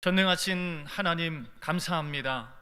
전능하신 하나님 감사합니다.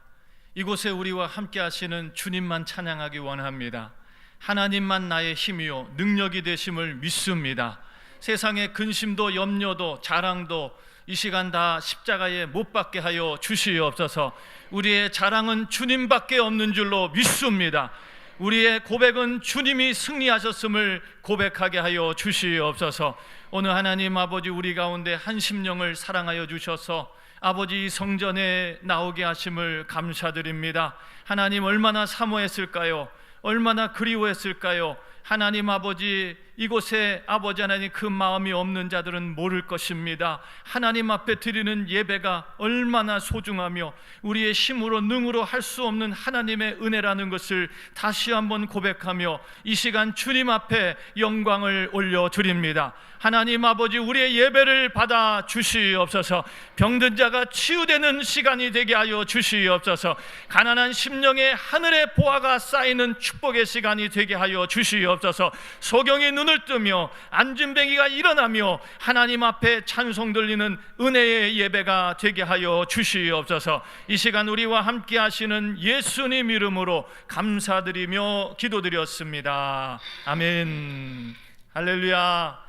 이곳에 우리와 함께 하시는 주님만 찬양하기 원합니다. 하나님만 나의 힘이요 능력이 되심을 믿습니다. 세상의 근심도 염려도 자랑도 이 시간 다 십자가에 못 박게 하여 주시옵소서. 우리의 자랑은 주님밖에 없는 줄로 믿습니다. 우리의 고백은 주님이 승리하셨음을 고백하게 하여 주시옵소서. 오늘 하나님 아버지, 우리 가운데 한 심령을 사랑하여 주셔서 아버지 성전에 나오게 하심을 감사드립니다. 하나님 얼마나 사모했을까요? 얼마나 그리워했을까요? 하나님 아버지, 이곳에 아버지 하나님 그 마음이 없는 자들은 모를 것입니다. 하나님 앞에 드리는 예배가 얼마나 소중하며 우리의 힘으로 능으로 할 수 없는 하나님의 은혜라는 것을 다시 한번 고백하며 이 시간 주님 앞에 영광을 올려드립니다. 하나님 아버지, 우리의 예배를 받아 주시옵소서. 병든 자가 치유되는 시간이 되게 하여 주시옵소서. 가난한 심령에 하늘의 보화가 쌓이는 축복의 시간이 되게 하여 주시옵소서. 소경이 눈을 뜨며 안진뱅이가 일어나며 하나님 앞에 찬송 들리는 은혜의 예배가 되게 하여 주시옵소서. 이 시간 우리와 함께 하시는 예수님 이름으로 감사드리며 기도드렸습니다. 아멘. 할렐루야.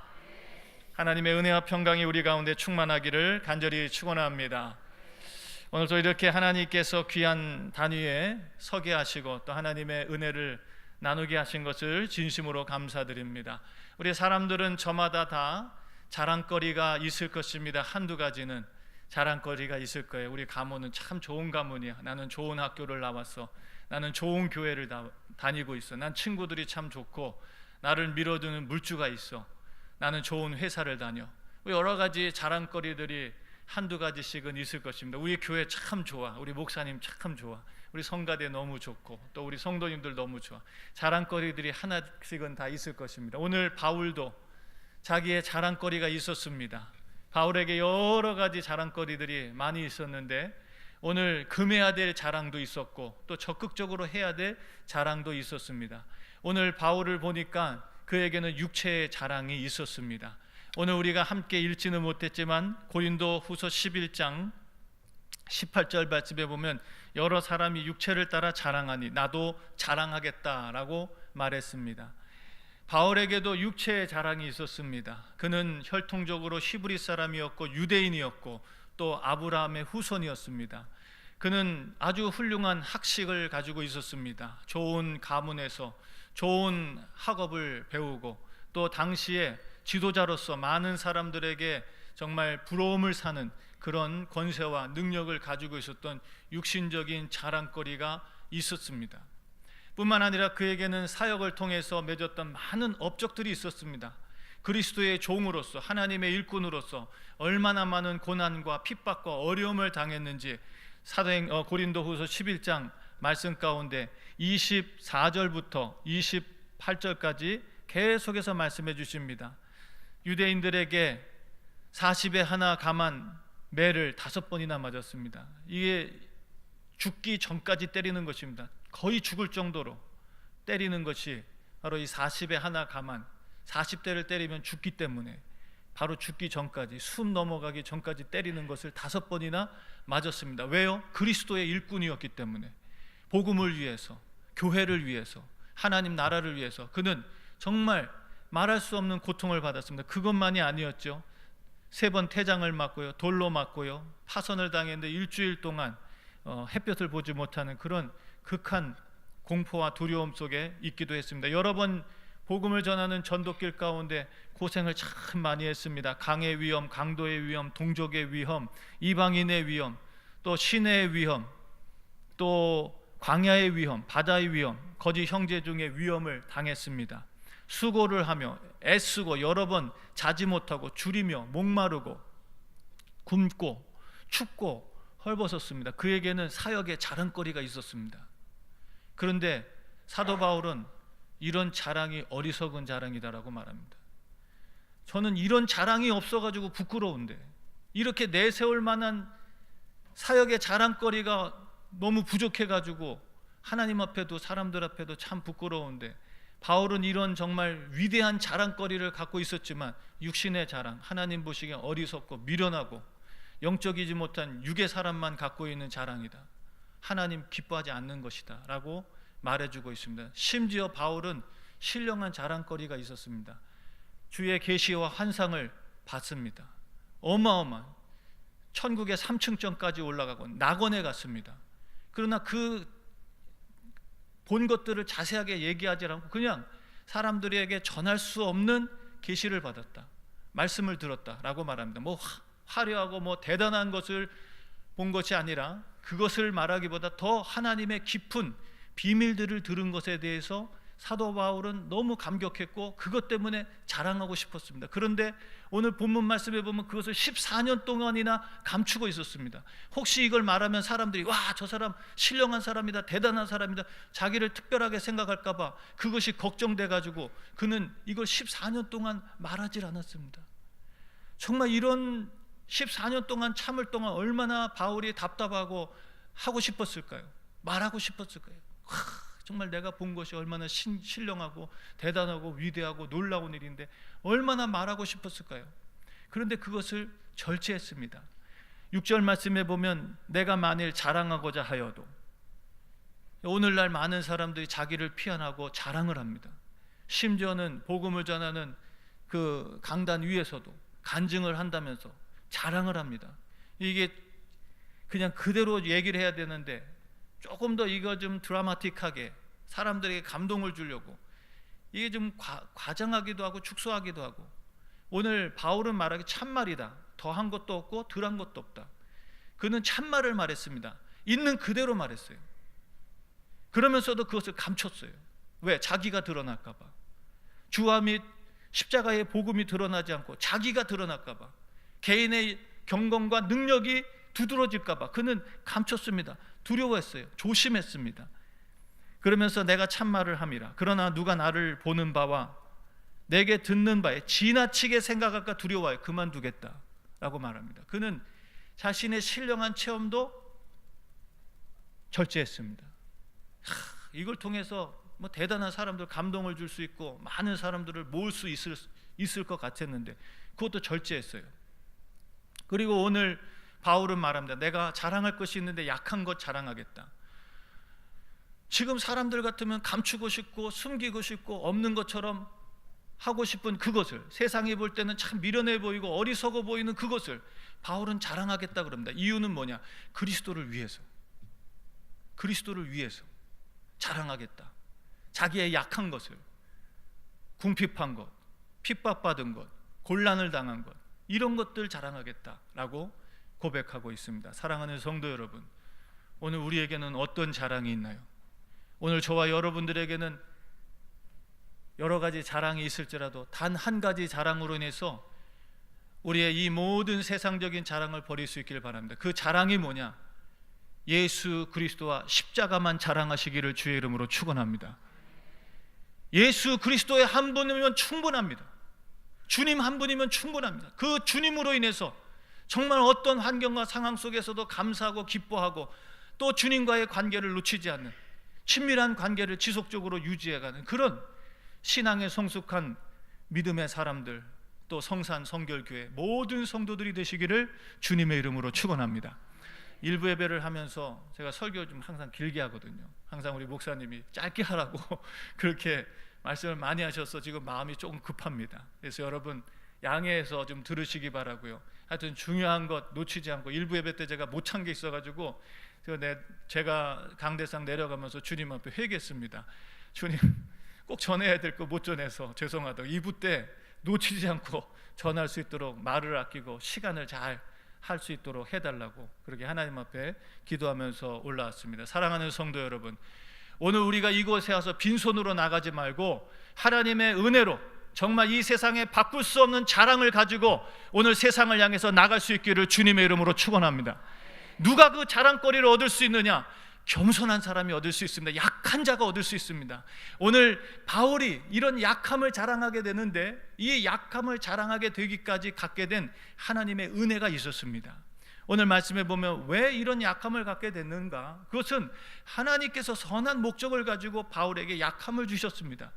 하나님의 은혜와 평강이 우리 가운데 충만하기를 간절히 축원합니다. 오늘도 이렇게 하나님께서 귀한 단위에 서게 하시고 또 하나님의 은혜를 나누게 하신 것을 진심으로 감사드립니다. 우리 사람들은 저마다 다 자랑거리가 있을 것입니다. 한두 가지는 자랑거리가 있을 거예요. 우리 가문은 참 좋은 가문이야. 나는 좋은 학교를 나왔어. 나는 좋은 교회를 다니고 있어. 난 친구들이 참 좋고 나를 밀어주는 물주가 있어. 나는 좋은 회사를 다녀. 여러 가지 자랑거리들이 한두 가지씩은 있을 것입니다. 우리 교회 참 좋아. 우리 목사님 참 좋아. 우리 성가대 너무 좋고 또 우리 성도님들 너무 좋아. 자랑거리들이 하나씩은 다 있을 것입니다. 오늘 바울도 자기의 자랑거리가 있었습니다. 바울에게 여러 가지 자랑거리들이 많이 있었는데 오늘 금해야 될 자랑도 있었고 또 적극적으로 해야 될 자랑도 있었습니다. 오늘 바울을 보니까 그에게는 육체의 자랑이 있었습니다. 오늘 우리가 함께 읽지는 못했지만 고린도 후서 11장 18절 말씀에 보면 여러 사람이 육체를 따라 자랑하니 나도 자랑하겠다라고 말했습니다. 바울에게도 육체의 자랑이 있었습니다. 그는 혈통적으로 히브리 사람이었고 유대인이었고 또 아브라함의 후손이었습니다. 그는 아주 훌륭한 학식을 가지고 있었습니다. 좋은 가문에서 좋은 학업을 배우고 또 당시에 지도자로서 많은 사람들에게 정말 부러움을 사는 그런 권세와 능력을 가지고 있었던 육신적인 자랑거리가 있었습니다. 뿐만 아니라 그에게는 사역을 통해서 맺었던 많은 업적들이 있었습니다. 그리스도의 종으로서 하나님의 일꾼으로서 얼마나 많은 고난과 핍박과 어려움을 당했는지 고린도후서 11장 말씀 가운데 24절부터 28절까지 계속해서 말씀해 주십니다. 유대인들에게 40에 하나 감한 매를 5번이나 맞았습니다. 이게 죽기 전까지 때리는 것입니다. 거의 죽을 정도로 때리는 것이 바로 이 40에 하나 감한 40대를 때리면 죽기 때문에 바로 죽기 전까지 숨 넘어가기 전까지 때리는 것을 5번이나 맞았습니다. 왜요? 그리스도의 일꾼이었기 때문에 복음을 위해서, 교회를 위해서, 하나님 나라를 위해서 그는 정말 말할 수 없는 고통을 받았습니다. 그것만이 아니었죠. 3번 태장을 맞고요, 돌로 맞고요, 파선을 당했는데 일주일 동안 햇볕을 보지 못하는 그런 극한 공포와 두려움 속에 있기도 했습니다. 여러 번 복음을 전하는 전도길 가운데 고생을 참 많이 했습니다. 강의 위험, 강도의 위험, 동족의 위험, 이방인의 위험, 또 시내의 위험, 또 광야의 위험, 바다의 위험, 거짓 형제 중에 위험을 당했습니다. 수고를 하며 애쓰고 여러 번 자지 못하고 줄이며 목마르고 굶고 춥고 헐벗었습니다. 그에게는 사역의 자랑거리가 있었습니다. 그런데 사도 바울은 이런 자랑이 어리석은 자랑이다라고 말합니다. 저는 이런 자랑이 없어가지고 부끄러운데 이렇게 내세울 만한 사역의 자랑거리가 너무 부족해가지고 하나님 앞에도 사람들 앞에도 참 부끄러운데 바울은 이런 정말 위대한 자랑거리를 갖고 있었지만 육신의 자랑, 하나님 보시기에 어리석고 미련하고 영적이지 못한 육의 사람만 갖고 있는 자랑이다. 하나님 기뻐하지 않는 것이다 라고 말해주고 있습니다. 심지어 바울은 신령한 자랑거리가 있었습니다. 주의 계시와 환상을 봤습니다. 어마어마한 천국의 3층전까지 올라가고 낙원에 갔습니다. 그러나 그 본 것들을 자세하게 얘기하지 않고 그냥 사람들에게 전할 수 없는 계시를 받았다, 말씀을 들었다라고 말합니다. 뭐 화려하고 뭐 대단한 것을 본 것이 아니라 그것을 말하기보다 더 하나님의 깊은 비밀들을 들은 것에 대해서 사도 바울은 너무 감격했고 그것 때문에 자랑하고 싶었습니다. 그런데 오늘 본문 말씀에 보면 그것을 14년 동안이나 감추고 있었습니다. 혹시 이걸 말하면 사람들이 와, 저 사람 신령한 사람이다, 대단한 사람이다, 자기를 특별하게 생각할까 봐 그것이 걱정돼 가지고 그는 이걸 14년 동안 말하질 않았습니다. 정말 이런 14년 동안 참을 동안 얼마나 바울이 답답하고 하고 싶었을까요? 말하고 싶었을까요? 정말 내가 본 것이 얼마나 신령하고 대단하고 위대하고 놀라운 일인데 얼마나 말하고 싶었을까요? 그런데 그것을 절제했습니다. 6절 말씀에 보면 내가 만일 자랑하고자 하여도, 오늘날 많은 사람들이 자기를 피한하고 자랑을 합니다. 심지어는 복음을 전하는 그 강단 위에서도 간증을 한다면서 자랑을 합니다. 이게 그냥 그대로 얘기를 해야 되는데 조금 더 이거 좀 드라마틱하게 사람들에게 감동을 주려고 이게 좀 과장하기도 하고 축소하기도 하고, 오늘 바울은 말하기 참말이다, 더한 것도 없고 덜한 것도 없다. 그는 참말을 말했습니다. 있는 그대로 말했어요. 그러면서도 그것을 감췄어요. 왜? 자기가 드러날까 봐. 주와 및 십자가의 복음이 드러나지 않고 자기가 드러날까 봐, 개인의 경건과 능력이 두드러질까 봐 그는 감췄습니다. 두려워했어요. 조심했습니다. 그러면서 내가 참말을 함이라. 그러나 누가 나를 보는 바와 내게 듣는 바에 지나치게 생각할까 두려워해 그만두겠다라고 말합니다. 그는 자신의 신령한 체험도 절제했습니다. 이걸 통해서 뭐 대단한 사람들 감동을 줄 수 있고 많은 사람들을 모을 수 있을 것 같았는데 그것도 절제했어요. 그리고 오늘 바울은 말합니다. 내가 자랑할 것이 있는데 약한 것 자랑하겠다. 지금 사람들 같으면 감추고 싶고 숨기고 싶고 없는 것처럼 하고 싶은 그것을, 세상이 볼 때는 참 미련해 보이고 어리석어 보이는 그것을 바울은 자랑하겠다 그럽니다. 이유는 뭐냐? 그리스도를 위해서, 그리스도를 위해서 자랑하겠다. 자기의 약한 것을, 궁핍한 것, 핍박받은 것, 곤란을 당한 것, 이런 것들 자랑하겠다라고 고백하고 있습니다. 사랑하는 성도 여러분, 오늘 우리에게는 어떤 자랑이 있나요? 오늘 저와 여러분들에게는 여러 가지 자랑이 있을지라도 단 한 가지 자랑으로 인해서 우리의 이 모든 세상적인 자랑을 버릴 수 있기를 바랍니다. 그 자랑이 뭐냐? 예수 그리스도와 십자가만 자랑하시기를 주의 이름으로 축원합니다. 예수 그리스도의 한 분이면 충분합니다. 주님 한 분이면 충분합니다. 그 주님으로 인해서 정말 어떤 환경과 상황 속에서도 감사하고 기뻐하고 또 주님과의 관계를 놓치지 않는 친밀한 관계를 지속적으로 유지해가는 그런 신앙의 성숙한 믿음의 사람들, 또 성산 성결교회 모든 성도들이 되시기를 주님의 이름으로 축원합니다. 일부 예배를 하면서 제가 설교 좀 항상 길게 하거든요. 항상 우리 목사님이 짧게 하라고 그렇게 말씀을 많이 하셔서 지금 마음이 조금 급합니다. 그래서 여러분 양해해서 좀 들으시기 바라고요. 하여튼 중요한 것 놓치지 않고, 일부 예배 때 제가 못 찬 게 있어가지고 제가 강대상 내려가면서 주님 앞에 회개했습니다. 주님 꼭 전해야 될 거 못 전해서 죄송하다고, 2부 때 놓치지 않고 전할 수 있도록 말을 아끼고 시간을 잘 할 수 있도록 해달라고 그렇게 하나님 앞에 기도하면서 올라왔습니다. 사랑하는 성도 여러분, 오늘 우리가 이곳에 와서 빈손으로 나가지 말고 하나님의 은혜로 정말 이 세상에 바꿀 수 없는 자랑을 가지고 오늘 세상을 향해서 나갈 수 있기를 주님의 이름으로 축원합니다. 누가 그 자랑거리를 얻을 수 있느냐? 겸손한 사람이 얻을 수 있습니다. 약한 자가 얻을 수 있습니다. 오늘 바울이 이런 약함을 자랑하게 되는데 이 약함을 자랑하게 되기까지 갖게 된 하나님의 은혜가 있었습니다. 오늘 말씀에 보면 왜 이런 약함을 갖게 됐는가? 그것은 하나님께서 선한 목적을 가지고 바울에게 약함을 주셨습니다.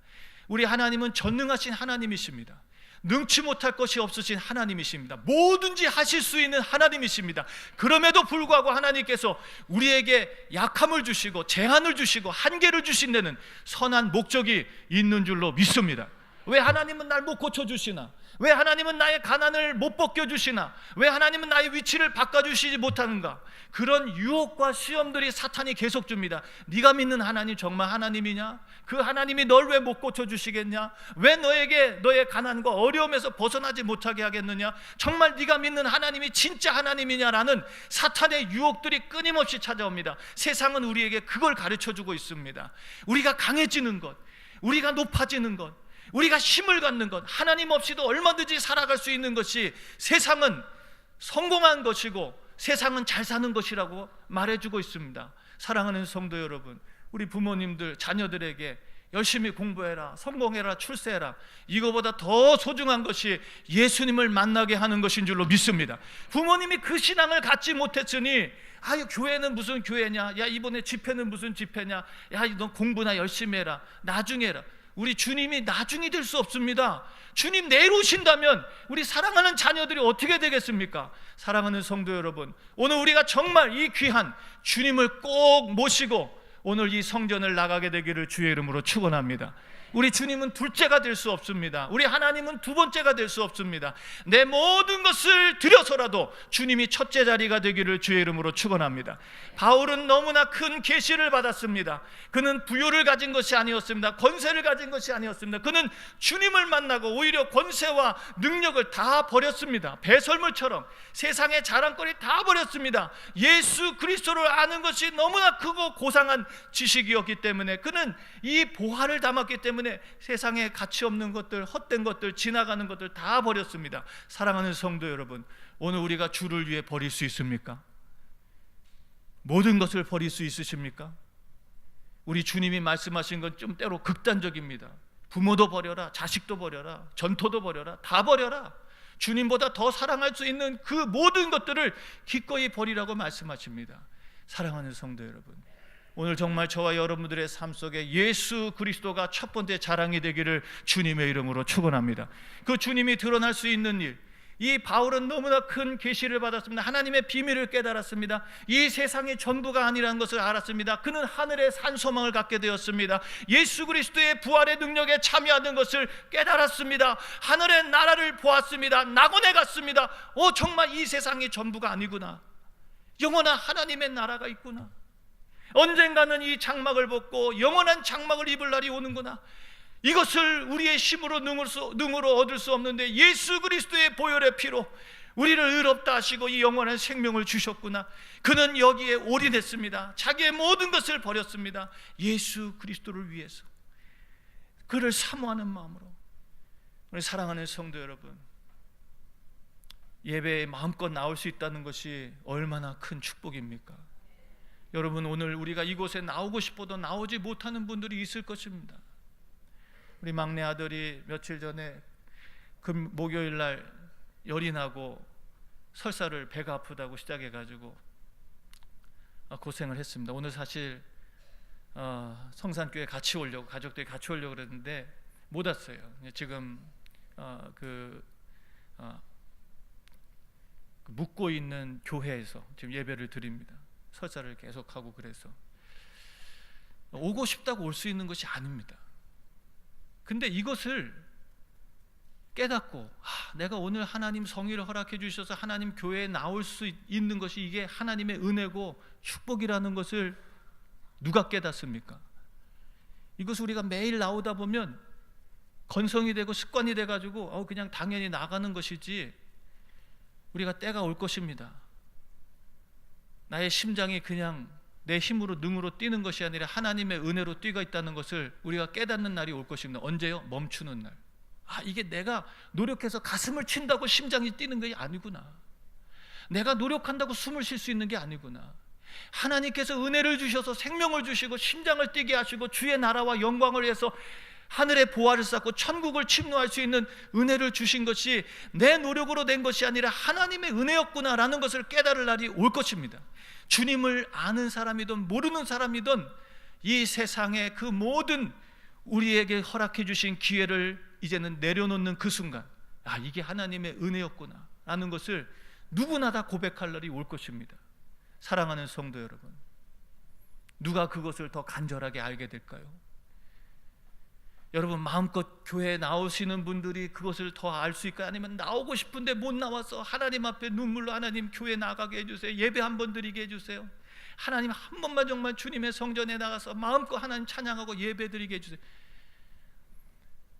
우리 하나님은 전능하신 하나님이십니다. 능치 못할 것이 없으신 하나님이십니다. 뭐든지 하실 수 있는 하나님이십니다. 그럼에도 불구하고 하나님께서 우리에게 약함을 주시고 제한을 주시고 한계를 주신 데는 선한 목적이 있는 줄로 믿습니다. 왜 하나님은 날 못 고쳐주시나? 왜 하나님은 나의 가난을 못 벗겨주시나? 왜 하나님은 나의 위치를 바꿔주시지 못하는가? 그런 유혹과 시험들이 사탄이 계속 줍니다. 네가 믿는 하나님 정말 하나님이냐? 그 하나님이 널 왜 못 고쳐주시겠냐? 왜 너에게 너의 가난과 어려움에서 벗어나지 못하게 하겠느냐? 정말 네가 믿는 하나님이 진짜 하나님이냐라는 사탄의 유혹들이 끊임없이 찾아옵니다. 세상은 우리에게 그걸 가르쳐주고 있습니다. 우리가 강해지는 것, 우리가 높아지는 것, 우리가 힘을 갖는 것, 하나님 없이도 얼마든지 살아갈 수 있는 것이 세상은 성공한 것이고 세상은 잘 사는 것이라고 말해주고 있습니다. 사랑하는 성도 여러분, 우리 부모님들 자녀들에게 열심히 공부해라, 성공해라, 출세해라, 이거보다 더 소중한 것이 예수님을 만나게 하는 것인 줄로 믿습니다. 부모님이 그 신앙을 갖지 못했으니 아유 교회는 무슨 교회냐, 야 이번에 집회는 무슨 집회냐, 야 너 공부나 열심히 해라, 나중에 해라. 우리 주님이 나중이 될 수 없습니다. 주님 내일 오신다면 우리 사랑하는 자녀들이 어떻게 되겠습니까? 사랑하는 성도 여러분, 오늘 우리가 정말 이 귀한 주님을 꼭 모시고 오늘 이 성전을 나가게 되기를 주의 이름으로 축원합니다. 우리 주님은 둘째가 될 수 없습니다. 우리 하나님은 두 번째가 될 수 없습니다. 내 모든 것을 들여서라도 주님이 첫째 자리가 되기를 주의 이름으로 축원합니다. 바울은 너무나 큰 계시를 받았습니다. 그는 부요를 가진 것이 아니었습니다. 권세를 가진 것이 아니었습니다. 그는 주님을 만나고 오히려 권세와 능력을 다 버렸습니다. 배설물처럼 세상의 자랑거리 다 버렸습니다. 예수 그리스도를 아는 것이 너무나 크고 고상한 지식이었기 때문에 그는 이 보화를 담았기 때문에 세상에 가치 없는 것들, 헛된 것들, 지나가는 것들 다 버렸습니다. 사랑하는 성도 여러분, 오늘 우리가 주를 위해 버릴 수 있습니까? 모든 것을 버릴 수 있으십니까? 우리 주님이 말씀하신 건 좀 때로 극단적입니다. 부모도 버려라, 자식도 버려라, 전토도 버려라, 다 버려라. 주님보다 더 사랑할 수 있는 그 모든 것들을 기꺼이 버리라고 말씀하십니다. 사랑하는 성도 여러분, 오늘 정말 저와 여러분들의 삶 속에 예수 그리스도가 첫 번째 자랑이 되기를 주님의 이름으로 축원합니다. 그 주님이 드러날 수 있는 일, 이 바울은 너무나 큰 계시를 받았습니다. 하나님의 비밀을 깨달았습니다. 이 세상이 전부가 아니라는 것을 알았습니다. 그는 하늘의 산소망을 갖게 되었습니다. 예수 그리스도의 부활의 능력에 참여하는 것을 깨달았습니다. 하늘의 나라를 보았습니다. 낙원에 갔습니다. 정말 이 세상이 전부가 아니구나. 영원한 하나님의 나라가 있구나. 언젠가는 이 장막을 벗고 영원한 장막을 입을 날이 오는구나. 이것을 우리의 힘으로 능으로 얻을 수 없는데 예수 그리스도의 보혈의 피로 우리를 의롭다 하시고 이 영원한 생명을 주셨구나. 그는 여기에 올인했습니다. 자기의 모든 것을 버렸습니다. 예수 그리스도를 위해서, 그를 사모하는 마음으로. 우리 사랑하는 성도 여러분, 예배에 마음껏 나올 수 있다는 것이 얼마나 큰 축복입니까? 여러분, 오늘 우리가 이곳에 나오고 싶어도 나오지 못하는 분들이 있을 것입니다. 우리 막내 아들이 며칠 전에 목요일 날 열이 나고 설사를 배가 아프다고 시작해가지고 고생을 했습니다. 오늘 사실 성산교회 같이 오려고, 가족들이 같이 오려고 그랬는데 못 왔어요. 지금 묵고 있는 교회에서 지금 예배를 드립니다. 설사를 계속하고, 그래서 오고 싶다고 올 수 있는 것이 아닙니다. 근데 이것을 깨닫고 내가 오늘 하나님 성의를 허락해 주셔서 하나님 교회에 나올 수 있는 것이 이게 하나님의 은혜고 축복이라는 것을 누가 깨닫습니까? 이것을 우리가 매일 나오다 보면 건성이 되고 습관이 돼가지고 그냥 당연히 나가는 것이지, 우리가 때가 올 것입니다. 나의 심장이 그냥 내 힘으로 능으로 뛰는 것이 아니라 하나님의 은혜로 뛰고 있다는 것을 우리가 깨닫는 날이 올 것입니다. 언제요? 멈추는 날. 이게 내가 노력해서 가슴을 친다고 심장이 뛰는 것이 아니구나. 내가 노력한다고 숨을 쉴 수 있는 게 아니구나. 하나님께서 은혜를 주셔서 생명을 주시고 심장을 뛰게 하시고 주의 나라와 영광을 위해서 하늘의 보화를 쌓고 천국을 침노할 수 있는 은혜를 주신 것이 내 노력으로 된 것이 아니라 하나님의 은혜였구나라는 것을 깨달을 날이 올 것입니다. 주님을 아는 사람이든 모르는 사람이든 이 세상의 그 모든 우리에게 허락해 주신 기회를 이제는 내려놓는 그 순간, 아, 이게 하나님의 은혜였구나 라는 것을 누구나 다 고백할 날이 올 것입니다. 사랑하는 성도 여러분, 누가 그것을 더 간절하게 알게 될까요? 여러분, 마음껏 교회에 나오시는 분들이 그것을 더 알 수 있을까요? 아니면 나오고 싶은데 못 나와서 하나님 앞에 눈물로 하나님 교회 나가게 해주세요, 예배 한 번 드리게 해주세요, 하나님 한 번만 정말 주님의 성전에 나가서 마음껏 하나님 찬양하고 예배 드리게 해주세요.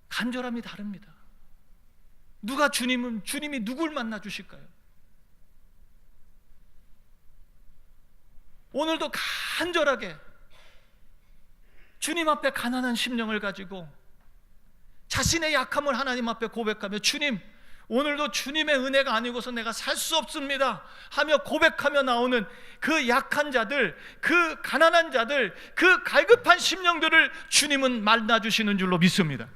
간절함이 다릅니다. 주님이 누굴 만나 주실까요? 오늘도 간절하게 주님 앞에 가난한 심령을 가지고 자신의 약함을 하나님 앞에 고백하며, 주님, 오늘도 주님의 은혜가 아니고서 내가 살 수 없습니다 하며 고백하며 나오는 그 약한 자들, 그 가난한 자들, 그 갈급한 심령들을 주님은 만나주시는 줄로 믿습니다.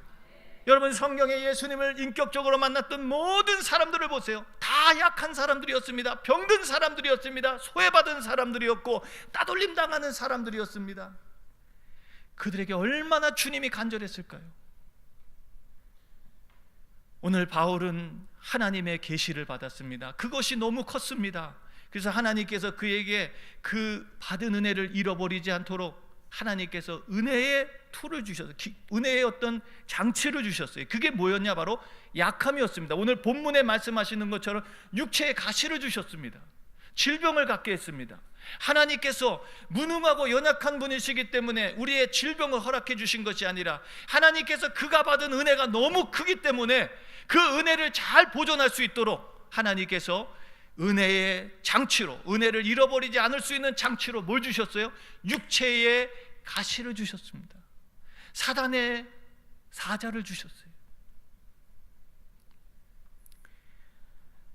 여러분, 성경에 예수님을 인격적으로 만났던 모든 사람들을 보세요. 다 약한 사람들이었습니다. 병든 사람들이었습니다. 소외받은 사람들이었고 따돌림 당하는 사람들이었습니다. 그들에게 얼마나 주님이 간절했을까요? 오늘 바울은 하나님의 계시를 받았습니다. 그것이 너무 컸습니다. 그래서 하나님께서 그에게 그 받은 은혜를 잃어버리지 않도록 하나님께서 은혜의 툴을 주셨어요. 은혜의 어떤 장치를 주셨어요. 그게 뭐였냐? 바로 약함이었습니다. 오늘 본문에 말씀하시는 것처럼 육체의 가시를 주셨습니다. 질병을 갖게 했습니다. 하나님께서 무능하고 연약한 분이시기 때문에 우리의 질병을 허락해 주신 것이 아니라, 하나님께서 그가 받은 은혜가 너무 크기 때문에 그 은혜를 잘 보존할 수 있도록 하나님께서 은혜의 장치로, 은혜를 잃어버리지 않을 수 있는 장치로 뭘 주셨어요? 육체의 가시를 주셨습니다. 사단의 사자를 주셨어요.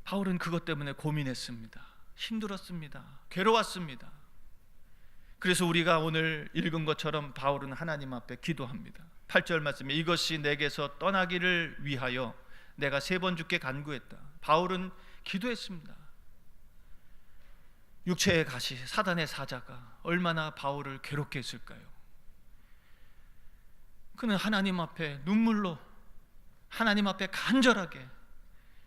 바울은 그것 때문에 고민했습니다. 힘들었습니다. 괴로웠습니다. 그래서 우리가 오늘 읽은 것처럼 바울은 하나님 앞에 기도합니다. 8절 말씀에 이것이 내게서 떠나기를 위하여 내가 3번 주께 간구했다. 바울은 기도했습니다. 육체의 가시, 사단의 사자가 얼마나 바울을 괴롭게 했을까요? 그는 하나님 앞에 눈물로, 하나님 앞에 간절하게,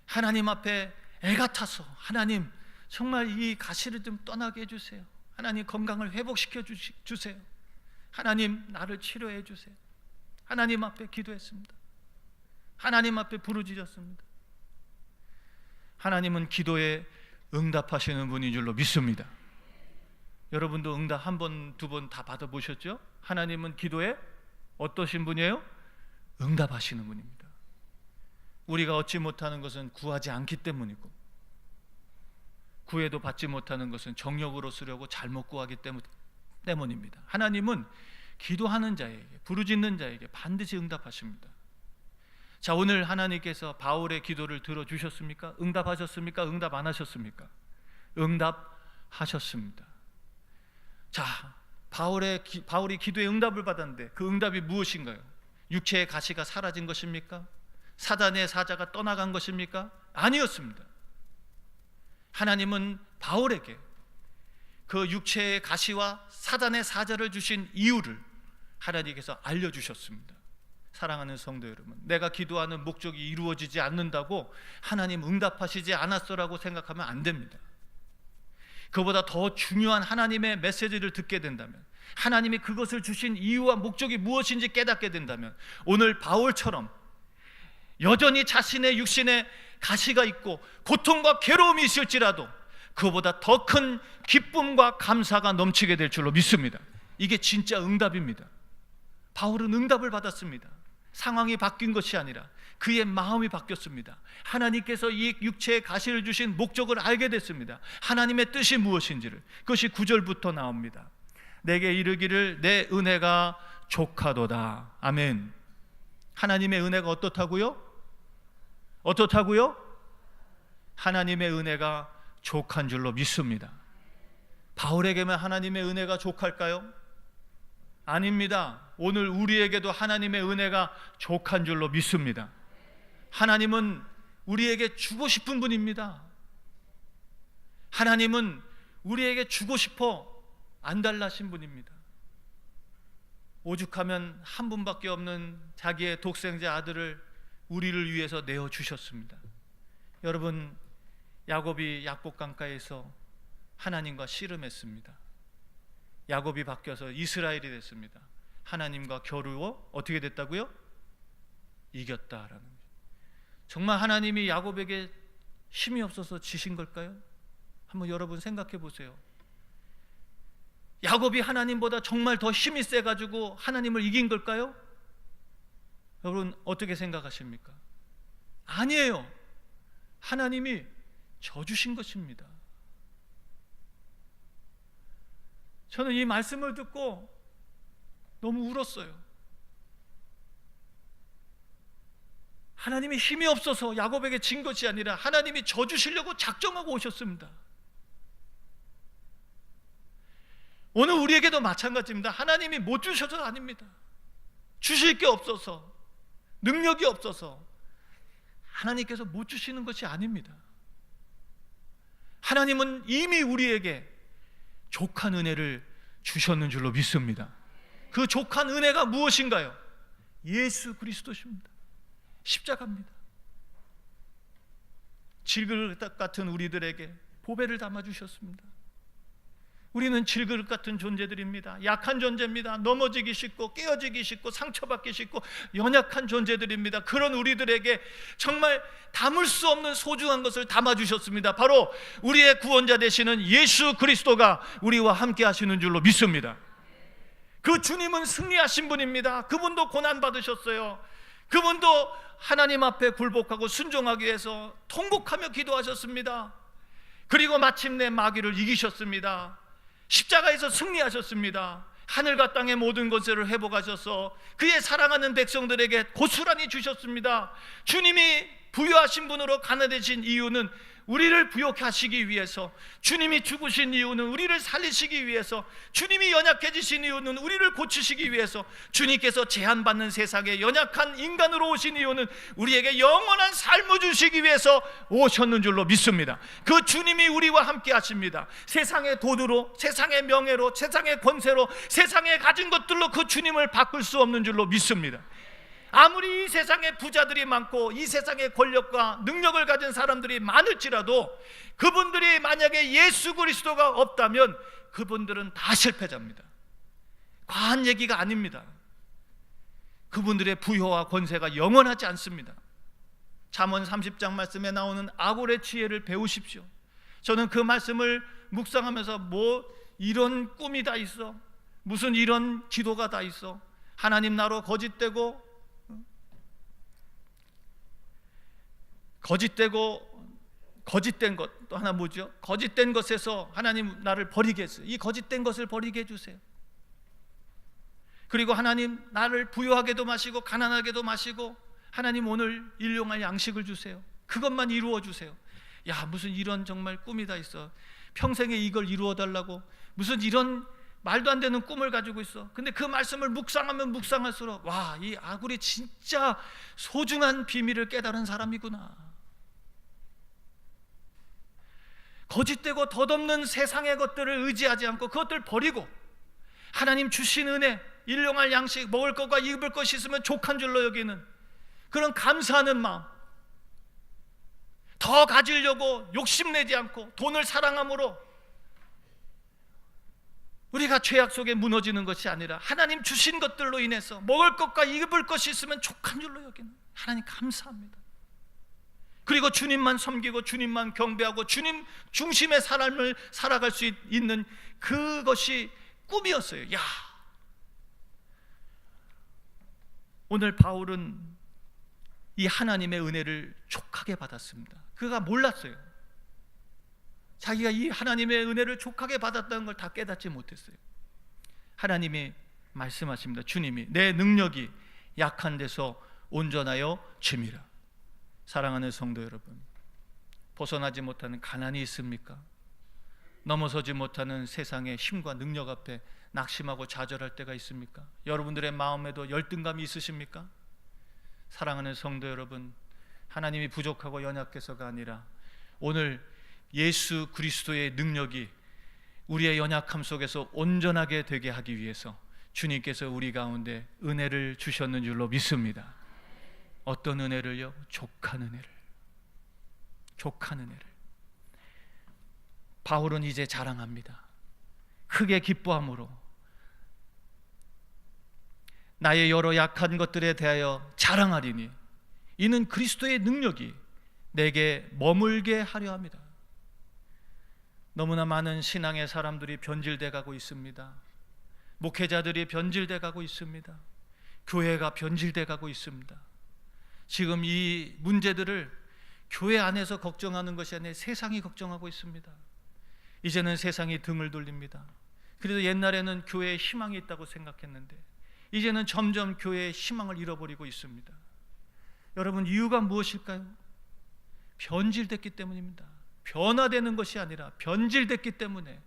하나님 앞에 애가 타서, 하나님 정말 이 가시를 좀 떠나게 해주세요, 하나님 건강을 회복시켜 주세요, 하나님 나를 치료해 주세요, 하나님 앞에 기도했습니다. 하나님 앞에 부르짖었습니다. 하나님은 기도에 응답하시는 분인 줄로 믿습니다. 여러분도 응답 한 번, 두 번 다 받아보셨죠? 하나님은 기도에 어떠신 분이에요? 응답하시는 분입니다. 우리가 얻지 못하는 것은 구하지 않기 때문이고, 구해도 받지 못하는 것은 정욕으로 쓰려고 잘못 구하기 때문입니다. 하나님은 기도하는 자에게, 부르짖는 자에게 반드시 응답하십니다. 자, 오늘 하나님께서 바울의 기도를 들어주셨습니까? 응답하셨습니까? 응답 안 하셨습니까? 응답하셨습니다. 자, 바울이 기도에 응답을 받았는데 그 응답이 무엇인가요? 육체의 가시가 사라진 것입니까? 사단의 사자가 떠나간 것입니까? 아니었습니다. 하나님은 바울에게 그 육체의 가시와 사단의 사자를 주신 이유를 하나님께서 알려주셨습니다. 사랑하는 성도 여러분, 내가 기도하는 목적이 이루어지지 않는다고 하나님 응답하시지 않았어라고 생각하면 안 됩니다. 그보다 더 중요한 하나님의 메시지를 듣게 된다면, 하나님이 그것을 주신 이유와 목적이 무엇인지 깨닫게 된다면, 오늘 바울처럼 여전히 자신의 육신에 가시가 있고 고통과 괴로움이 있을지라도 그보다 더 큰 기쁨과 감사가 넘치게 될 줄로 믿습니다. 이게 진짜 응답입니다. 바울은 응답을 받았습니다. 상황이 바뀐 것이 아니라 그의 마음이 바뀌었습니다. 하나님께서 이 육체의 가시를 주신 목적을 알게 됐습니다. 하나님의 뜻이 무엇인지를. 그것이 9절부터 나옵니다. 내게 이르기를 내 은혜가 족하도다. 아멘. 하나님의 은혜가 어떻다고요? 어떻다고요? 하나님의 은혜가 족한 줄로 믿습니다. 바울에게만 하나님의 은혜가 족할까요? 아닙니다. 오늘 우리에게도 하나님의 은혜가 족한 줄로 믿습니다. 하나님은 우리에게 주고 싶은 분입니다. 하나님은 우리에게 주고 싶어 안달나신 분입니다. 오죽하면 한 분밖에 없는 자기의 독생자 아들을 우리를 위해서 내어주셨습니다. 여러분, 야곱이 약복강가에서 하나님과 씨름했습니다. 야곱이 바뀌어서 이스라엘이 됐습니다. 하나님과 겨루어 어떻게 됐다고요? 이겼다라는 거예요. 정말 하나님이 야곱에게 힘이 없어서 지신 걸까요? 한번 여러분 생각해 보세요. 야곱이 하나님보다 정말 더 힘이 세가지고 하나님을 이긴 걸까요? 여러분 어떻게 생각하십니까? 아니에요. 하나님이 져주신 것입니다. 저는 이 말씀을 듣고 너무 울었어요. 하나님이 힘이 없어서 야곱에게 진 것이 아니라 하나님이 져주시려고 작정하고 오셨습니다. 오늘 우리에게도 마찬가지입니다. 하나님이 못 주셔서 아닙니다. 주실 게 없어서, 능력이 없어서 하나님께서 못 주시는 것이 아닙니다. 하나님은 이미 우리에게 족한 은혜를 주셨는 줄로 믿습니다. 그 족한 은혜가 무엇인가요? 예수 그리스도십니다. 십자가입니다. 질그릇 같은 우리들에게 보배를 담아주셨습니다. 우리는 질그릇 같은 존재들입니다. 약한 존재입니다. 넘어지기 쉽고 깨어지기 쉽고 상처받기 쉽고 연약한 존재들입니다. 그런 우리들에게 정말 담을 수 없는 소중한 것을 담아주셨습니다. 바로 우리의 구원자 되시는 예수 그리스도가 우리와 함께 하시는 줄로 믿습니다. 그 주님은 승리하신 분입니다. 그분도 고난받으셨어요. 그분도 하나님 앞에 굴복하고 순종하기 위해서 통곡하며 기도하셨습니다. 그리고 마침내 마귀를 이기셨습니다. 십자가에서 승리하셨습니다. 하늘과 땅의 모든 것을 회복하셔서 그의 사랑하는 백성들에게 고스란히 주셨습니다. 주님이 부유하신 분으로 가난해진 이유는 우리를 부욕해 하시기 위해서, 주님이 죽으신 이유는 우리를 살리시기 위해서, 주님이 연약해지신 이유는 우리를 고치시기 위해서, 주님께서 제한받는 세상에 연약한 인간으로 오신 이유는 우리에게 영원한 삶을 주시기 위해서 오셨는 줄로 믿습니다. 그 주님이 우리와 함께 하십니다. 세상의 돈으로, 세상의 명예로, 세상의 권세로, 세상에 가진 것들로 그 주님을 바꿀 수 없는 줄로 믿습니다. 아무리 이 세상에 부자들이 많고 이 세상에 권력과 능력을 가진 사람들이 많을지라도 그분들이 만약에 예수 그리스도가 없다면 그분들은 다 실패자입니다. 과한 얘기가 아닙니다. 그분들의 부여와 권세가 영원하지 않습니다. 잠언 30장 말씀에 나오는 아골의 지혜를 배우십시오. 저는 그 말씀을 묵상하면서 뭐 이런 꿈이 다 있어, 무슨 이런 기도가 다 있어, 하나님 나로 거짓된 것, 또 하나 뭐죠? 거짓된 것에서 하나님 나를 버리게 했어요. 이 거짓된 것을 버리게 해주세요. 그리고 하나님 나를 부유하게도 마시고 가난하게도 마시고 하나님 오늘 일용할 양식을 주세요. 그것만 이루어 주세요. 야, 무슨 이런 정말 꿈이 다 있어, 평생에 이걸 이루어 달라고 무슨 이런 말도 안 되는 꿈을 가지고 있어. 근데 그 말씀을 묵상하면 묵상할수록 와, 이 아굴이 진짜 소중한 비밀을 깨달은 사람이구나. 거짓되고 덧없는 세상의 것들을 의지하지 않고 그것들 버리고 하나님 주신 은혜, 일용할 양식, 먹을 것과 입을 것이 있으면 족한 줄로 여기는 그런 감사하는 마음, 더 가지려고 욕심내지 않고 돈을 사랑함으로 우리가 죄악 속에 무너지는 것이 아니라 하나님 주신 것들로 인해서 먹을 것과 입을 것이 있으면 족한 줄로 여기는 하나님 감사합니다. 그리고 주님만 섬기고 주님만 경배하고 주님 중심의 삶을 살아갈 수 있는 그것이 꿈이었어요. 야, 오늘 바울은 이 하나님의 은혜를 족하게 받았습니다. 그가 몰랐어요. 자기가 이 하나님의 은혜를 족하게 받았다는 걸 다 깨닫지 못했어요. 하나님이 말씀하십니다. 주님이 내 능력이 약한 데서 온전하여 줌이라. 사랑하는 성도 여러분, 벗어나지 못하는 가난이 있습니까? 넘어서지 못하는 세상의 힘과 능력 앞에 낙심하고 좌절할 때가 있습니까? 여러분들의 마음에도 열등감이 있으십니까? 사랑하는 성도 여러분, 하나님이 부족하고 연약해서가 아니라 오늘 예수 그리스도의 능력이 우리의 연약함 속에서 온전하게 되게 하기 위해서 주님께서 우리 가운데 은혜를 주셨는 줄로 믿습니다. 어떤 은혜를요? 족한 은혜를, 족한 은혜를 바울은 이제 자랑합니다. 크게 기뻐함으로 나의 여러 약한 것들에 대하여 자랑하리니 이는 그리스도의 능력이 내게 머물게 하려 합니다. 너무나 많은 신앙의 사람들이 변질돼 가고 있습니다. 목회자들이 변질돼 가고 있습니다. 교회가 변질돼 가고 있습니다. 지금 이 문제들을 교회 안에서 걱정하는 것이 아니라 세상이 걱정하고 있습니다. 이제는 세상이 등을 돌립니다. 그래도 옛날에는 교회에 희망이 있다고 생각했는데 이제는 점점 교회의 희망을 잃어버리고 있습니다. 여러분, 이유가 무엇일까요? 변질됐기 때문입니다. 변화되는 것이 아니라 변질됐기 때문에.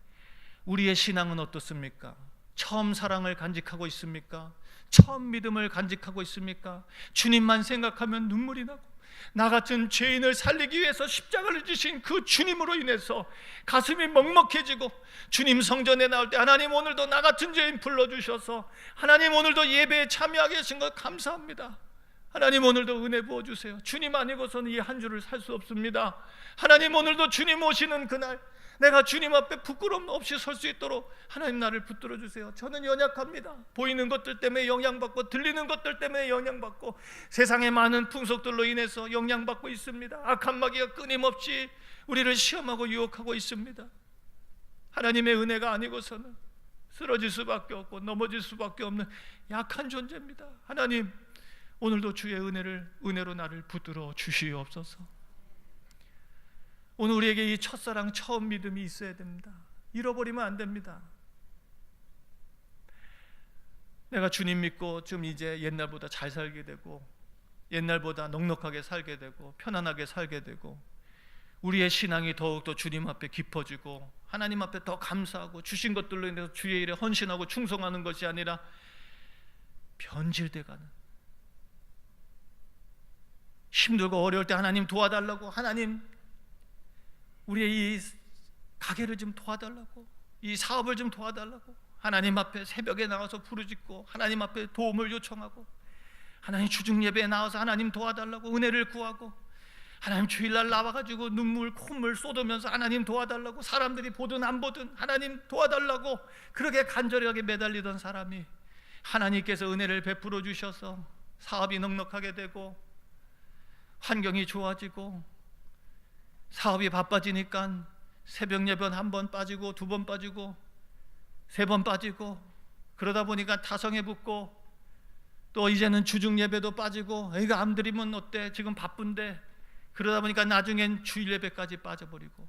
우리의 신앙은 어떻습니까? 처음 사랑을 간직하고 있습니까? 처음 믿음을 간직하고 있습니까? 주님만 생각하면 눈물이 나고 나 같은 죄인을 살리기 위해서 십자가를 지신 그 주님으로 인해서 가슴이 먹먹해지고, 주님 성전에 나올 때 하나님 오늘도 나 같은 죄인 불러주셔서 하나님 오늘도 예배에 참여하게 하신 것 감사합니다. 하나님 오늘도 은혜 부어주세요. 주님 아니고서는 이 한 주를 살 수 없습니다. 하나님 오늘도 주님 오시는 그날 내가 주님 앞에 부끄러움 없이 설 수 있도록 하나님 나를 붙들어 주세요. 저는 연약합니다. 보이는 것들 때문에 영향받고 들리는 것들 때문에 영향받고 세상의 많은 풍속들로 인해서 영향받고 있습니다. 악한 마귀가 끊임없이 우리를 시험하고 유혹하고 있습니다. 하나님의 은혜가 아니고서는 쓰러질 수밖에 없고 넘어질 수밖에 없는 약한 존재입니다. 하나님 오늘도 주의 은혜로 나를 붙들어 주시옵소서. 오늘 우리에게 이 첫사랑 처음 믿음이 있어야 됩니다. 잃어버리면 안 됩니다. 내가 주님 믿고 좀 이제 옛날보다 잘 살게 되고 옛날보다 넉넉하게 살게 되고 편안하게 살게 되고 우리의 신앙이 더욱더 주님 앞에 깊어지고 하나님 앞에 더 감사하고 주신 것들로 인해서 주의 일에 헌신하고 충성하는 것이 아니라 변질돼가는, 힘들고 어려울 때 하나님 도와달라고, 하나님 우리의 이 가게를 좀 도와달라고, 이 사업을 좀 도와달라고 하나님 앞에 새벽에 나와서 부르짖고 하나님 앞에 도움을 요청하고 하나님 주중 예배에 나와서 하나님 도와달라고 은혜를 구하고 하나님 주일날 나와가지고 눈물 콧물 쏟으면서 하나님 도와달라고, 사람들이 보든 안 보든 하나님 도와달라고 그렇게 간절하게 매달리던 사람이 하나님께서 은혜를 베풀어 주셔서 사업이 넉넉하게 되고 환경이 좋아지고 사업이 바빠지니까 새벽 예배 한 번 빠지고 두 번 빠지고 세 번 빠지고 그러다 보니까 타성에 붙고 또 이제는 주중 예배도 빠지고 이거 안 드리면 어때? 지금 바쁜데 그러다 보니까 나중엔 주일 예배까지 빠져버리고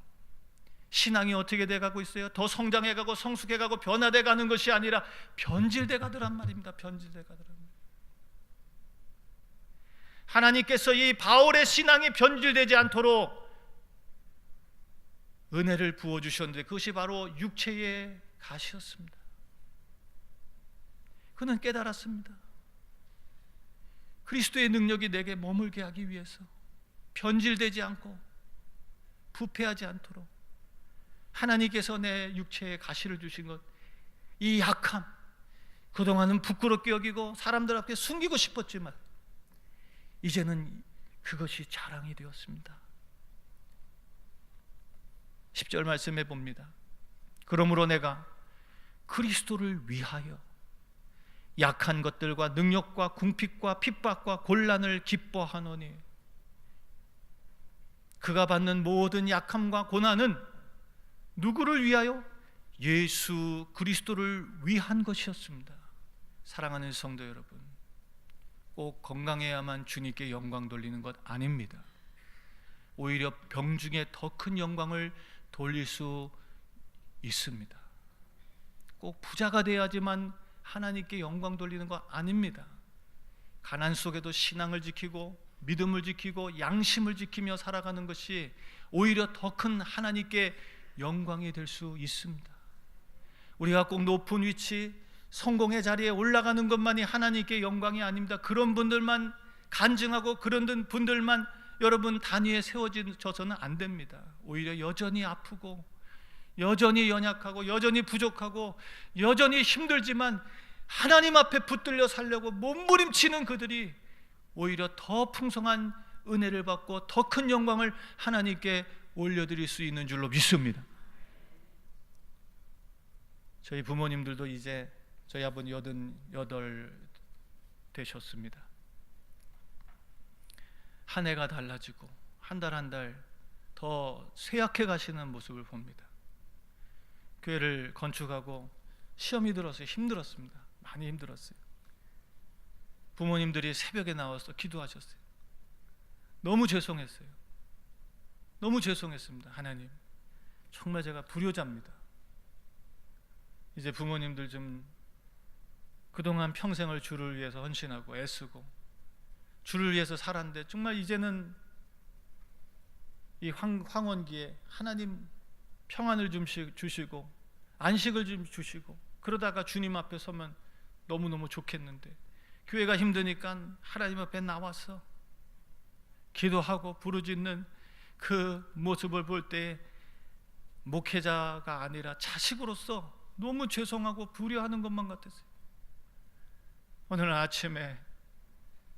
신앙이 어떻게 돼가고 있어요? 더 성장해가고 성숙해가고 변화돼가는 것이 아니라 변질돼가더란 말입니다. 변질돼가더란. 하나님께서 이 바울의 신앙이 변질되지 않도록 은혜를 부어주셨는데 그것이 바로 육체의 가시였습니다. 그는 깨달았습니다. 그리스도의 능력이 내게 머물게 하기 위해서 변질되지 않고 부패하지 않도록 하나님께서 내 육체에 가시를 주신 것, 이 약함, 그동안은 부끄럽게 여기고 사람들 앞에 숨기고 싶었지만 이제는 그것이 자랑이 되었습니다. 10절 말씀해 봅니다. 그러므로 내가 그리스도를 위하여 약한 것들과 능력과 궁핍과 핍박과 곤란을 기뻐하노니 그가 받는 모든 약함과 고난은 누구를 위하여? 예수 그리스도를 위한 것이었습니다. 사랑하는 성도 여러분, 꼭 건강해야만 주님께 영광 돌리는 것 아닙니다. 오히려 병 중에 더 큰 영광을 돌릴 수 있습니다. 꼭 부자가 돼야지만 하나님께 영광 돌리는 거 아닙니다. 가난 속에도 신앙을 지키고 믿음을 지키고 양심을 지키며 살아가는 것이 오히려 더 큰 하나님께 영광이 될 수 있습니다. 우리가 꼭 높은 위치, 성공의 자리에 올라가는 것만이 하나님께 영광이 아닙니다. 그런 분들만 간증하고 그런 분들만 여러분 단위에 세워져서는 안 됩니다. 오히려 여전히 아프고 여전히 연약하고 여전히 부족하고 여전히 힘들지만 하나님 앞에 붙들려 살려고 몸부림치는 그들이 오히려 더 풍성한 은혜를 받고 더 큰 영광을 하나님께 올려드릴 수 있는 줄로 믿습니다. 저희 부모님들도 이제 저희 아버님 88 되셨습니다. 한 해가 달라지고 한 달 한 달 더 쇠약해 가시는 모습을 봅니다. 교회를 건축하고 시험이 들어서 힘들었습니다. 많이 힘들었어요. 부모님들이 새벽에 나와서 기도하셨어요. 너무 죄송했어요. 너무 죄송했습니다. 하나님, 정말 제가 불효자입니다. 이제 부모님들 좀 그동안 평생을 주를 위해서 헌신하고 애쓰고 주를 위해서 살았는데 정말 이제는 이 황혼기에 하나님 평안을 좀 주시고 안식을 좀 주시고 그러다가 주님 앞에 서면 너무너무 좋겠는데 교회가 힘드니까 하나님 앞에 나와서 기도하고 부르짖는 그 모습을 볼 때 목회자가 아니라 자식으로서 너무 죄송하고 불효하는 것만 같았어요. 오늘 아침에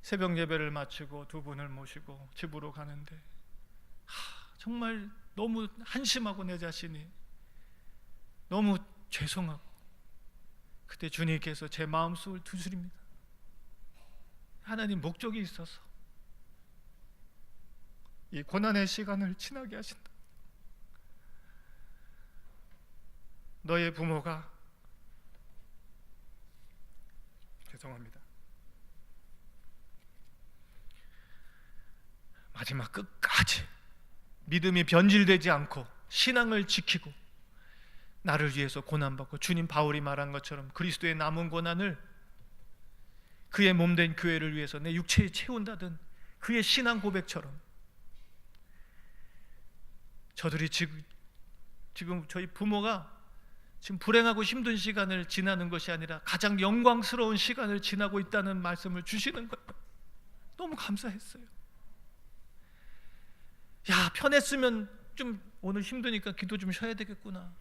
새벽 예배를 마치고 두 분을 모시고 집으로 가는데 정말 너무 한심하고 내 자신이 너무 죄송하고 그때 주님께서 제 마음속을 두드립니다. 하나님 목적이 있어서 이 고난의 시간을 지나게 하신다. 너의 부모가 죄송합니다. 마지막 끝까지 믿음이 변질되지 않고 신앙을 지키고 나를 위해서 고난받고 주님 바울이 말한 것처럼 그리스도의 남은 고난을 그의 몸된 교회를 위해서 내 육체에 채운다던 그의 신앙 고백처럼 저들이 지금 저희 부모가 지금 불행하고 힘든 시간을 지나는 것이 아니라 가장 영광스러운 시간을 지나고 있다는 말씀을 주시는 거예요. 너무 감사했어요. 야, 편했으면 좀 오늘 힘드니까 기도 좀 쉬어야 되겠구나.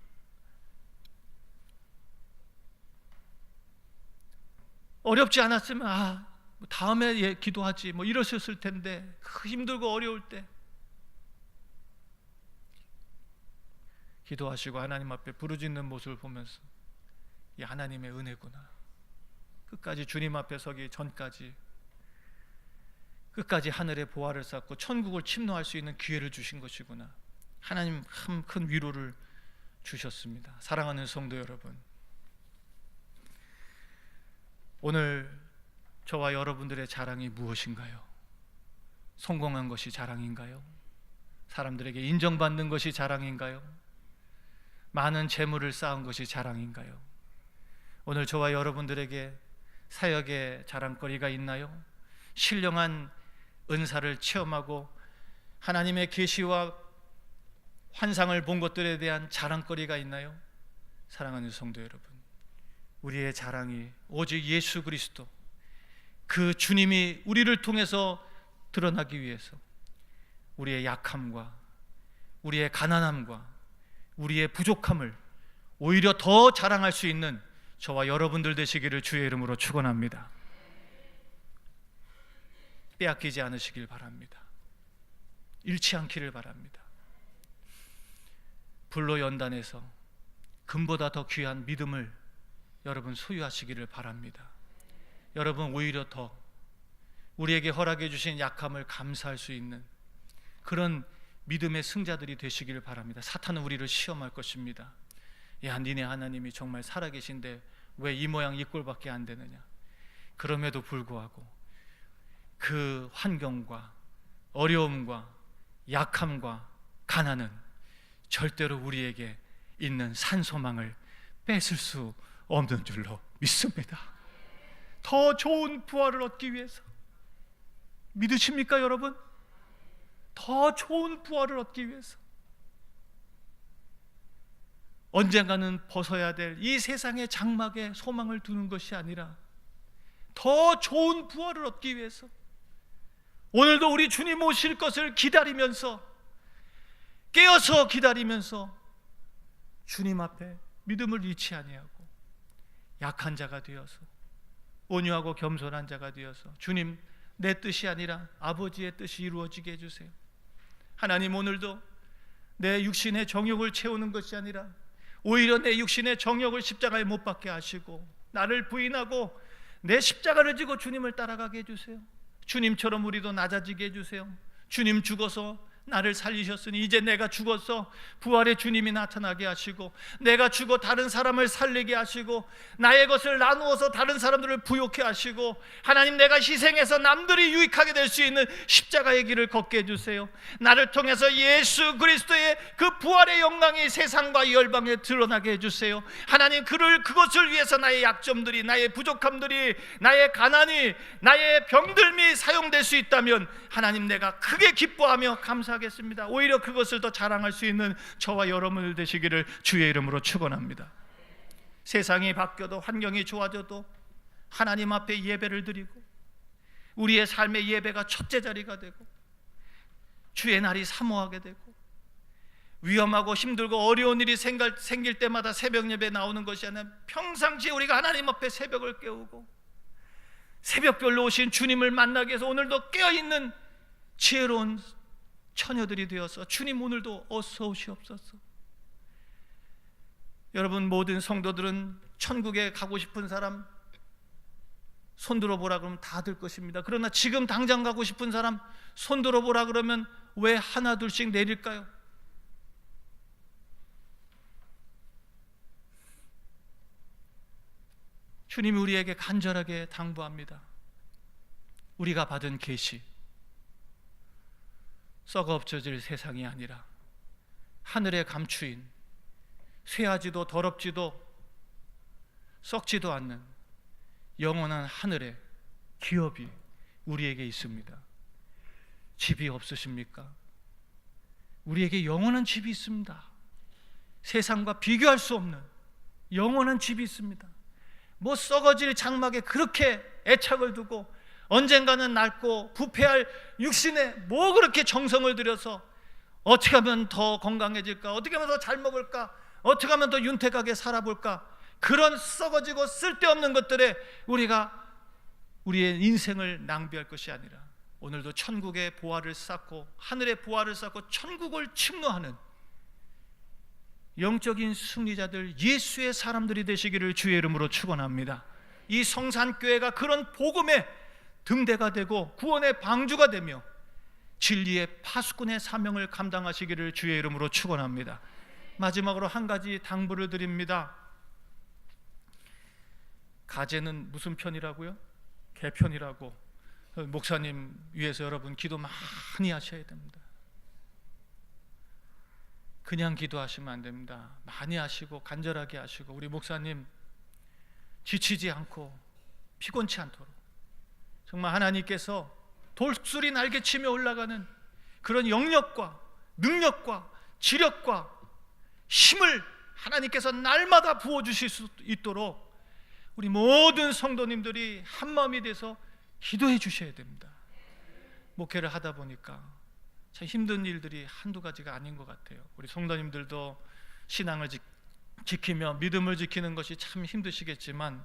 어렵지 않았으면 다음에 기도하지 뭐 이러셨을 텐데 힘들고 어려울 때 기도하시고 하나님 앞에 부르짖는 모습을 보면서 이 하나님의 은혜구나. 끝까지 주님 앞에 서기 전까지 끝까지 하늘의 보화를 쌓고 천국을 침노할 수 있는 기회를 주신 것이구나. 하나님 참 큰 위로를 주셨습니다. 사랑하는 성도 여러분, 오늘 저와 여러분들의 자랑이 무엇인가요? 성공한 것이 자랑인가요? 사람들에게 인정받는 것이 자랑인가요? 많은 재물을 쌓은 것이 자랑인가요? 오늘 저와 여러분들에게 사역의 자랑거리가 있나요? 신령한 은사를 체험하고 하나님의 계시와 환상을 본 것들에 대한 자랑거리가 있나요? 사랑하는 성도 여러분, 우리의 자랑이 오직 예수 그리스도 그 주님이 우리를 통해서 드러나기 위해서 우리의 약함과 우리의 가난함과 우리의 부족함을 오히려 더 자랑할 수 있는 저와 여러분들 되시기를 주의 이름으로 축원합니다. 빼앗기지 않으시길 바랍니다. 잃지 않기를 바랍니다. 불로 연단해서 금보다 더 귀한 믿음을 여러분 소유하시기를 바랍니다. 여러분 오히려 더 우리에게 허락해 주신 약함을 감사할 수 있는 그런 믿음의 승자들이 되시기를 바랍니다. 사탄은 우리를 시험할 것입니다. 야, 니네 하나님이 정말 살아계신데 왜 이 모양 이 꼴밖에 안 되느냐. 그럼에도 불구하고 그 환경과 어려움과 약함과 가난은 절대로 우리에게 있는 산소망을 뺏을 수 없는 줄로 믿습니다. 더 좋은 부활을 얻기 위해서 믿으십니까 여러분? 더 좋은 부활을 얻기 위해서 언젠가는 벗어야 될 이 세상의 장막에 소망을 두는 것이 아니라 더 좋은 부활을 얻기 위해서 오늘도 우리 주님 오실 것을 기다리면서 깨어서 기다리면서 주님 앞에 믿음을 잃지 아니하고 약한 자가 되어서 온유하고 겸손한 자가 되어서 주님 내 뜻이 아니라 아버지의 뜻이 이루어지게 해주세요. 하나님, 오늘도 내 육신의 정욕을 채우는 것이 아니라 오히려 내 육신의 정욕을 십자가에 못 박게 하시고 나를 부인하고 내 십자가를 지고 주님을 따라가게 해주세요. 주님처럼 우리도 낮아지게 해주세요. 주님 죽어서 나를 살리셨으니 이제 내가 죽어서 부활의 주님이 나타나게 하시고, 내가 죽어 다른 사람을 살리게 하시고, 나의 것을 나누어서 다른 사람들을 부욕해 하시고, 하나님, 내가 희생해서 남들이 유익하게 될 수 있는 십자가의 길을 걷게 해주세요. 나를 통해서 예수 그리스도의 그 부활의 영광이 세상과 열방에 드러나게 해주세요. 하나님, 그것을 위해서 나의 약점들이, 나의 부족함들이, 나의 가난이, 나의 병들미 사용될 수 있다면 하나님, 내가 크게 기뻐하며 감사하겠습니다. 오히려 그것을 더 자랑할 수 있는 저와 여러분들 되시기를 주의 이름으로 축원합니다. 세상이 바뀌어도 환경이 좋아져도 하나님 앞에 예배를 드리고 우리의 삶의 예배가 첫째 자리가 되고 주의 날이 사모하게 되고 위험하고 힘들고 어려운 일이 생길 때마다 새벽 예배 나오는 것이 아니라 평상시에 우리가 하나님 앞에 새벽을 깨우고 새벽별로 오신 주님을 만나기 위해서 오늘도 깨어있는 지혜로운 처녀들이 되어서 주님, 오늘도 어서 오시옵소서. 여러분, 모든 성도들은 천국에 가고 싶은 사람 손들어 보라 그러면 다 들 것입니다. 그러나 지금 당장 가고 싶은 사람 손들어 보라 그러면 왜 하나 둘씩 내릴까요? 주님이 우리에게 간절하게 당부합니다. 우리가 받은 계시, 썩어 없어질 세상이 아니라 하늘에 감추인 쇠하지도 더럽지도 썩지도 않는 영원한 하늘의 기업이 우리에게 있습니다. 집이 없으십니까? 우리에게 영원한 집이 있습니다. 세상과 비교할 수 없는 영원한 집이 있습니다. 뭐 썩어질 장막에 그렇게 애착을 두고 언젠가는 낡고 부패할 육신에 뭐 그렇게 정성을 들여서 어떻게 하면 더 건강해질까, 어떻게 하면 더 잘 먹을까, 어떻게 하면 더 윤택하게 살아볼까, 그런 썩어지고 쓸데없는 것들에 우리가 우리의 인생을 낭비할 것이 아니라 오늘도 천국의 보화를 쌓고 하늘의 보화를 쌓고 천국을 침노하는 영적인 승리자들, 예수의 사람들이 되시기를 주의 이름으로 축원합니다. 이 성산교회가 그런 복음의 등대가 되고 구원의 방주가 되며 진리의 파수꾼의 사명을 감당하시기를 주의 이름으로 축원합니다. 마지막으로 한 가지 당부를 드립니다. 가제는 무슨 편이라고요? 개편이라고. 목사님 위해서 여러분 기도 많이 하셔야 됩니다. 그냥 기도하시면 안 됩니다. 많이 하시고 간절하게 하시고 우리 목사님 지치지 않고 피곤치 않도록 정말 하나님께서 돌수리 날개치며 올라가는 그런 영역과 능력과 지력과 힘을 하나님께서 날마다 부어주실 수 있도록 우리 모든 성도님들이 한마음이 돼서 기도해 주셔야 됩니다. 목회를 하다 보니까 참 힘든 일들이 한두 가지가 아닌 것 같아요. 우리 성도님들도 신앙을 지키며 믿음을 지키는 것이 참 힘드시겠지만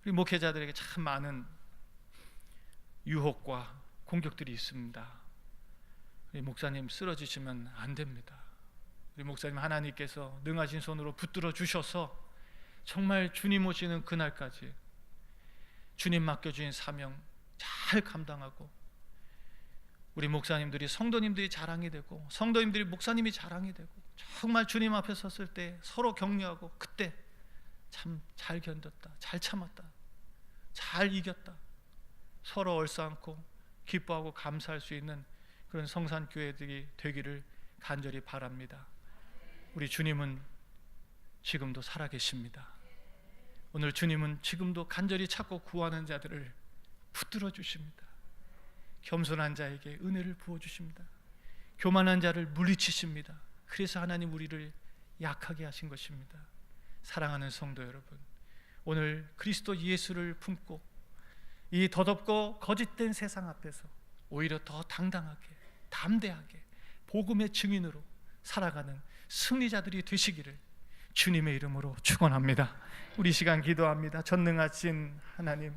우리 목회자들에게 참 많은 유혹과 공격들이 있습니다. 우리 목사님 쓰러지시면 안 됩니다. 우리 목사님 하나님께서 능하신 손으로 붙들어 주셔서 정말 주님 오시는 그날까지 주님 맡겨주신 사명 잘 감당하고 우리 목사님들이 성도님들이 자랑이 되고 성도님들이 목사님이 자랑이 되고 정말 주님 앞에 섰을 때 서로 격려하고 그때 참 잘 견뎠다, 잘 참았다, 잘 이겼다, 서로 얼싸안고 기뻐하고 감사할 수 있는 그런 성산교회들이 되기를 간절히 바랍니다. 우리 주님은 지금도 살아계십니다. 오늘 주님은 지금도 간절히 찾고 구하는 자들을 붙들어 주십니다. 겸손한 자에게 은혜를 부어주십니다. 교만한 자를 물리치십니다. 그래서 하나님 우리를 약하게 하신 것입니다. 사랑하는 성도 여러분, 오늘 그리스도 예수를 품고 이 더덥고 거짓된 세상 앞에서 오히려 더 당당하게 담대하게 복음의 증인으로 살아가는 승리자들이 되시기를 주님의 이름으로 축원합니다. 우리 시간 기도합니다. 전능하신 하나님,